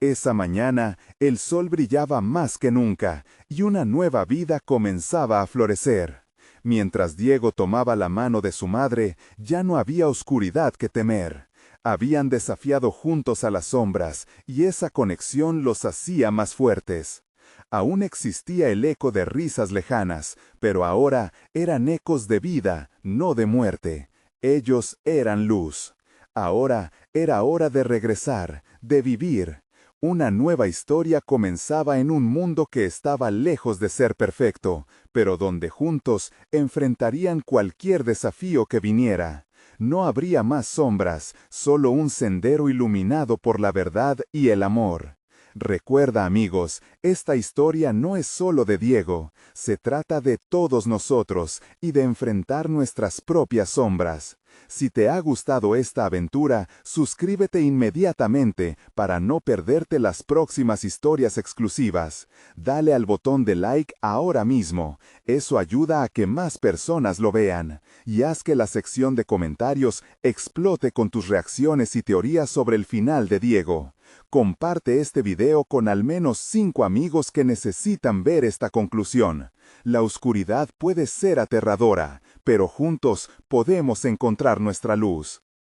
S1: Esa mañana, el sol brillaba más que nunca, y una nueva vida comenzaba a florecer. Mientras Diego tomaba la mano de su madre, ya no había oscuridad que temer. Habían desafiado juntos a las sombras, y esa conexión los hacía más fuertes. Aún existía el eco de risas lejanas, pero ahora eran ecos de vida, no de muerte. Ellos eran luz. Ahora era hora de regresar, de vivir. Una nueva historia comenzaba en un mundo que estaba lejos de ser perfecto, pero donde juntos enfrentarían cualquier desafío que viniera. No habría más sombras, solo un sendero iluminado por la verdad y el amor. Recuerda, amigos, esta historia no es solo de Diego, se trata de todos nosotros y de enfrentar nuestras propias sombras. Si te ha gustado esta aventura, suscríbete inmediatamente para no perderte las próximas historias exclusivas. Dale al botón de like ahora mismo. Eso ayuda a que más personas lo vean. Y haz que la sección de comentarios explote con tus reacciones y teorías sobre el final de Diego. Comparte este video con al menos 5 amigos que necesitan ver esta conclusión. La oscuridad puede ser aterradora, pero juntos podemos encontrar nuestra luz.